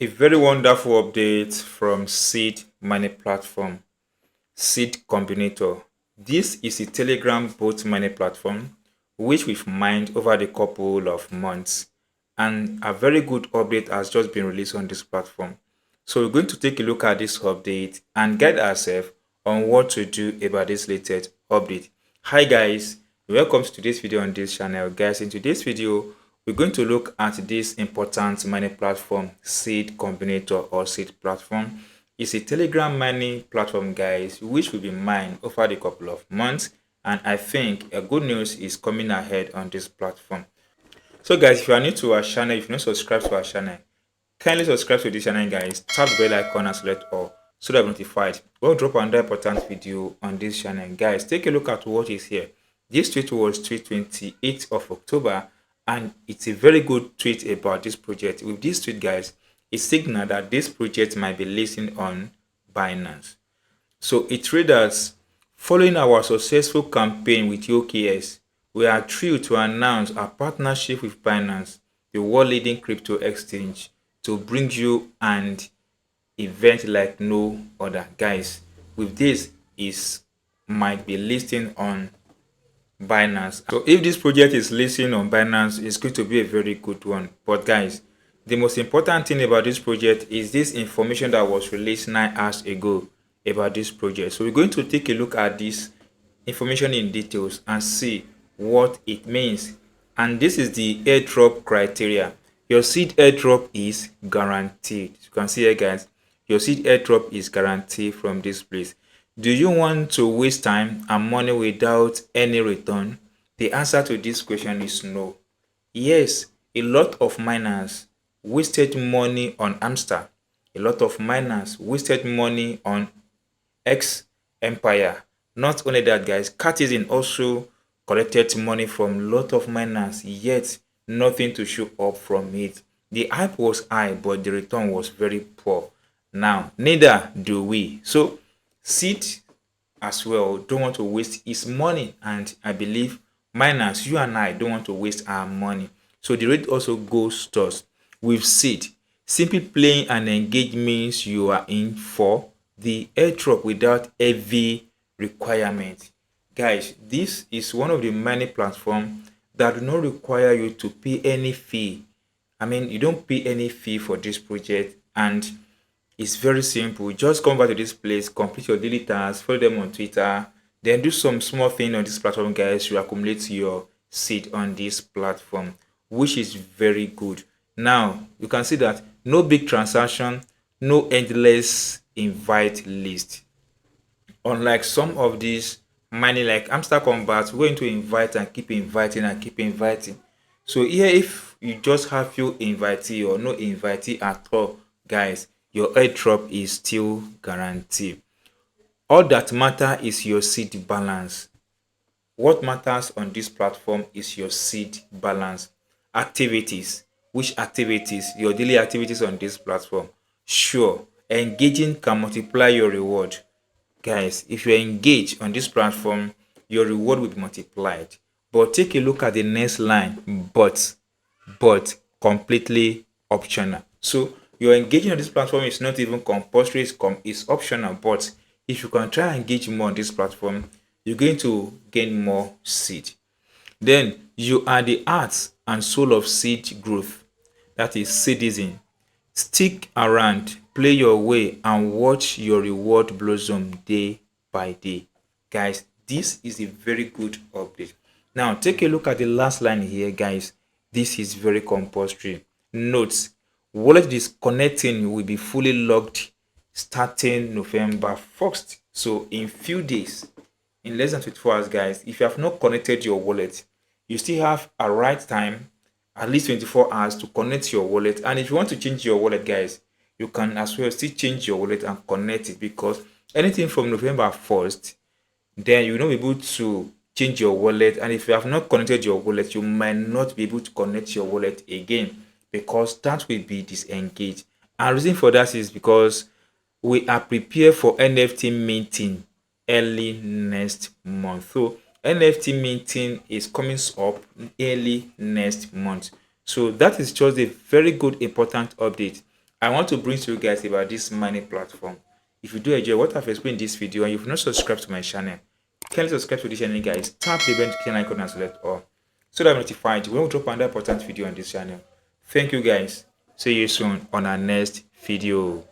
A very wonderful update from Seed Money Platform, Seed Combinator. This is a Telegram bot money platform which we've mined over the couple of months, and a very good update has just been released on this platform. So we're going to take a look at this update and guide ourselves on what to do about this latest update. Hi guys, welcome to today's video on this channel. Guys, in today's video we're going to look at this important mining platform, Seed Combinator or Seed Platform. It's a Telegram mining platform, guys, which will be mined over the couple of months, and I think a good news is coming ahead on this platform. So guys, if you are new to our channel, if you're not subscribed to our channel, kindly subscribe to this channel, guys. Tap the bell icon and select all so that you're notified. We'll drop another important video on this channel. Guys, take a look at what is here. This tweet was tweet 28th of October, and it's a very good tweet about this project. With this tweet, guys, it signals that this project might be listing on Binance. So it reads that following our successful campaign with OKS, we are thrilled to announce our partnership with Binance, the world leading crypto exchange, to bring you an event like no other. Guys, with this is might be listing on Binance. So if this project is listing on Binance, it's going to be a very good one. But guys, the most important thing about this project is this information that was released 9 hours ago about this project. So we're going to take a look at this information in details and see what it means. And this is the airdrop criteria. Your seed airdrop is guaranteed. You can see here, guys, your seed airdrop is guaranteed from this place. Do you want to waste time and money without any return? The answer to this question is no. Yes, a lot of miners wasted money on Hamster. A lot of miners wasted money on X Empire. Not only that, guys, Cartesian also collected money from a lot of miners, yet nothing to show up from it. The hype was high, but the return was very poor. Now, neither do we. So, Seed as well don't want to waste his money, and I believe miners, you and I don't want to waste our money. So the rate also goes thus. With Seed, simply playing and engage means you are in for the airdrop without heavy requirement. Guys, this is one of the many platforms that do not require you to pay any fee. I mean, you don't pay any fee for this project, and it's very simple. Just come back to this place, complete your daily tasks, follow them on Twitter, then do some small thing on this platform, guys. You accumulate your seed on this platform, which is very good. Now, you can see that no big transaction, no endless invite list. Unlike some of these mining like Hamster Combat, we're going to invite and keep inviting and keep inviting. So here, if you just have few invitee or no invitee at all, guys, your airdrop is still guaranteed. All that matter is your seed balance. What matters on this platform is your seed balance. Activities. Which activities? Your daily activities on this platform. Sure, engaging can multiply your reward. Guys, if you engage on this platform, your reward will be multiplied. But take a look at the next line, but completely optional. So your engaging on this platform is not even compulsory, it's optional. But if you can try and engage more on this platform, you're going to gain more seed. Then you are the heart and soul of seed growth, that is citizen. Stick around, play your way, and watch your reward blossom day by day. Guys, this is a very good update. Now take a look at the last line here, guys. This is very compulsory. Note, wallet disconnecting will be fully logged starting November 1st. So in few days, in less than 24 hours, guys, if you have not connected your wallet, you still have a right time, at least 24 hours, to connect your wallet. And if you want to change your wallet, guys, you can as well still change your wallet and connect it, because anything from November 1st, then you will not be able to change your wallet. And if you have not connected your wallet, you might not be able to connect your wallet again, because that will be disengaged. And reason for that is because we are prepared for NFT minting early next month. So NFT minting is coming up early next month. So that is just a very good important update. I want to bring to you guys about this mining platform. If you do enjoy what I've explained in this video and you've not subscribed to my channel, kindly subscribe to this channel, guys. Tap the bell icon and select all so that I'm notified when we drop another important video on this channel. Thank you, guys. See you soon on our next video.